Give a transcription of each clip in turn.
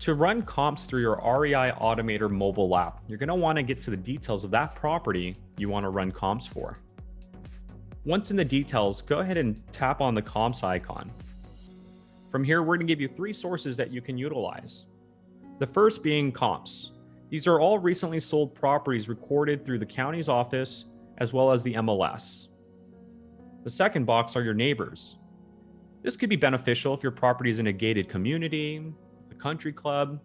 To run comps through your REI Automator mobile app, you're going to want to get to the details of that property you want to run comps for. Once in the details, go ahead and tap on the comps icon. From here, we're going to give you 3 sources that you can utilize. The first being comps. These are all recently sold properties recorded through the county's office as well as the MLS. The second box are your neighbors. This could be beneficial if your property is in a gated community, a country club,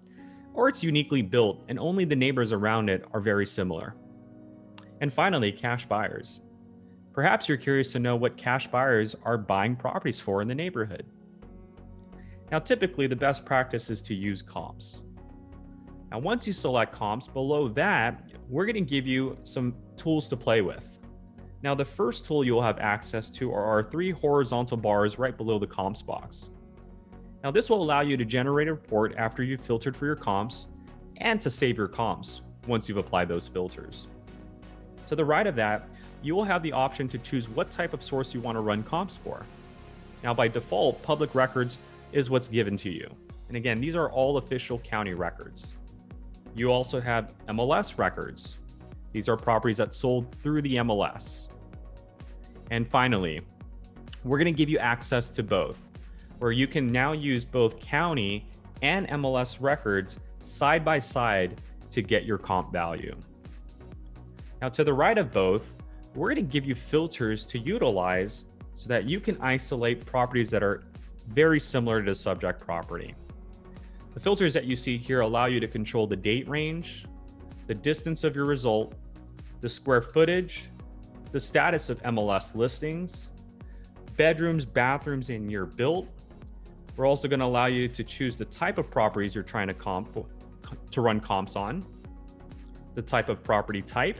or it's uniquely built and only the neighbors around it are very similar. And finally, cash buyers. Perhaps you're curious to know what cash buyers are buying properties for in the neighborhood. Now, typically, the best practice is to use comps. Now, once you select comps, below that, we're going to give you some tools to play with. Now, the first tool you'll have access to are our 3 horizontal bars right below the comps box. Now, this will allow you to generate a report after you've filtered for your comps and to save your comps once you've applied those filters. To the right of that, you will have the option to choose what type of source you want to run comps for. Now, by default, public records is what's given to you. And again, these are all official county records. You also have MLS records. These are properties that sold through the MLS. And finally, we're going to give you access to both, where you can now use both county and MLS records side by side to get your comp value. Now, to the right of both, we're going to give you filters to utilize so that you can isolate properties that are very similar to the subject property. The filters that you see here allow you to control the date range, the distance of your result, the square footage, the status of MLS listings, bedrooms, bathrooms in your built. We're also going to allow you to choose the type of properties you're trying to run comps on, the type of property type,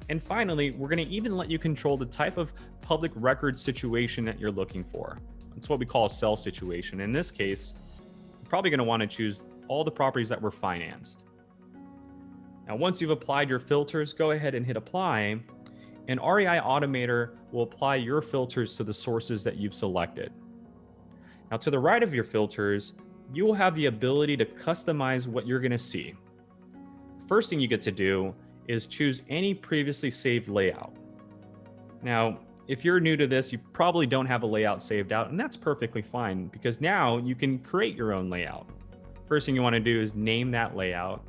and finally, we're going to even let you control the type of public record situation that you're looking for. It's what we call a sell situation. In this case, you're probably going to want to choose all the properties that were financed. Now, once you've applied your filters, go ahead and hit apply, and REI Automator will apply your filters to the sources that you've selected. Now, to the right of your filters, you will have the ability to customize what you're going to see. First thing you get to do is choose any previously saved layout. Now, if you're new to this, you probably don't have a layout saved out, and that's perfectly fine because now you can create your own layout. First thing you want to do is name that layout,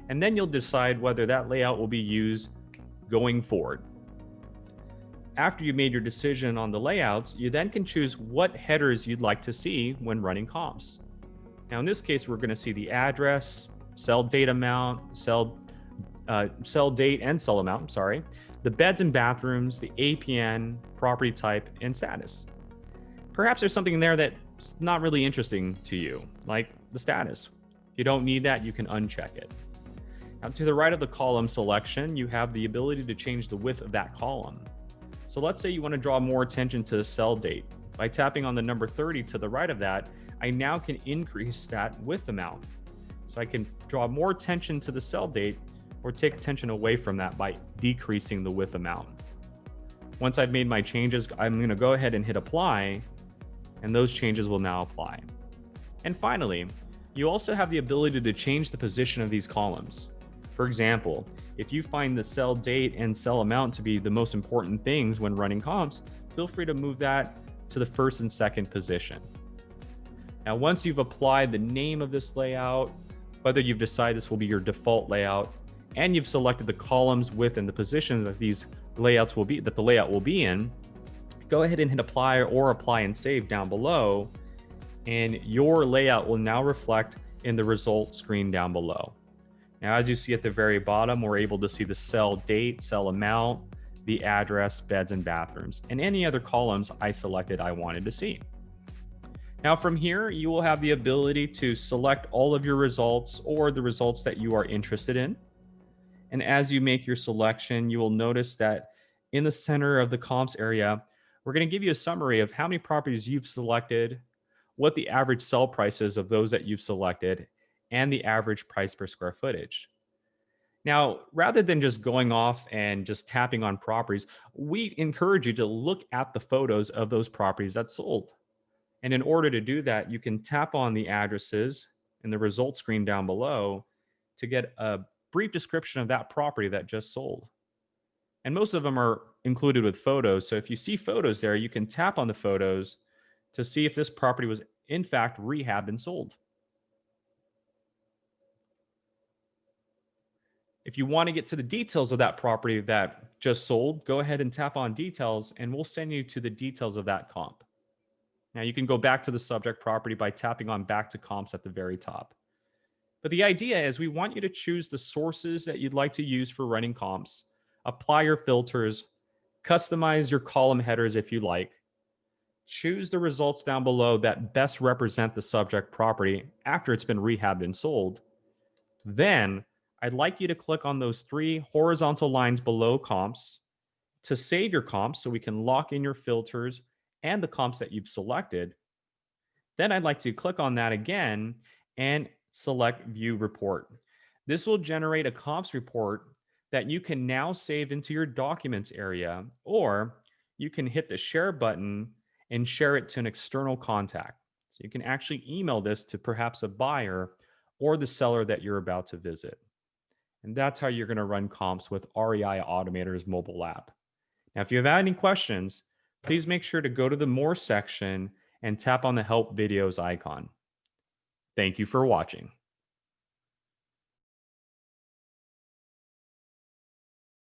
and then you'll decide whether that layout will be used going forward. After you've made your decision on the layouts, you then can choose what headers you'd like to see when running comps. Now, in this case, we're going to see the address, sell date amount, sell date and sell amount, the beds and bathrooms, the APN, property type, and status. Perhaps there's something there that's not really interesting to you, like the status. If you don't need that, you can uncheck it. Now, to the right of the column selection, you have the ability to change the width of that column. So let's say you want to draw more attention to the sell date. By tapping on the number 30 to the right of that, I now can increase that width amount. So I can draw more attention to the sell date or take attention away from that by decreasing the width amount. Once I've made my changes, I'm going to go ahead and hit apply, and those changes will now apply. And finally, you also have the ability to change the position of these columns. For example, if you find the sell date and sell amount to be the most important things when running comps, feel free to move that to the first and second position. Now, once you've applied the name of this layout, whether you've decided this will be your default layout, and you've selected the columns, width, and the position that the layout will be in, go ahead and hit apply or apply and save down below, and your layout will now reflect in the result screen down below. Now, as you see at the very bottom, we're able to see the sell date, sell amount, the address, beds and bathrooms, and any other columns I selected I wanted to see. Now, from here, you will have the ability to select all of your results or the results that you are interested in. And as you make your selection, you will notice that in the center of the comps area, we're going to give you a summary of how many properties you've selected, what the average sell price is of those that you've selected, and the average price per square footage. Now, rather than just going off and just tapping on properties, we encourage you to look at the photos of those properties that sold. And in order to do that, you can tap on the addresses in the results screen down below to get a brief description of that property that just sold. And most of them are included with photos. So if you see photos there, you can tap on the photos to see if this property was in fact rehabbed and sold. If you want to get to the details of that property that just sold, go ahead and tap on details and we'll send you to the details of that comp. Now you can go back to the subject property by tapping on back to comps at the very top. But the idea is we want you to choose the sources that you'd like to use for running comps, apply your filters, customize your column headers if you like, choose the results down below that best represent the subject property after it's been rehabbed and sold. Then I'd like you to click on those three horizontal lines below comps to save your comps so we can lock in your filters and the comps that you've selected. Then I'd like to click on that again and select View Report. This will generate a comps report that you can now save into your documents area, or you can hit the share button and share it to an external contact. So you can actually email this to perhaps a buyer or the seller that you're about to visit. And that's how you're going to run comps with REI Automator's mobile app. Now, if you have any questions, please make sure to go to the More section and tap on the Help Videos icon. Thank you for watching.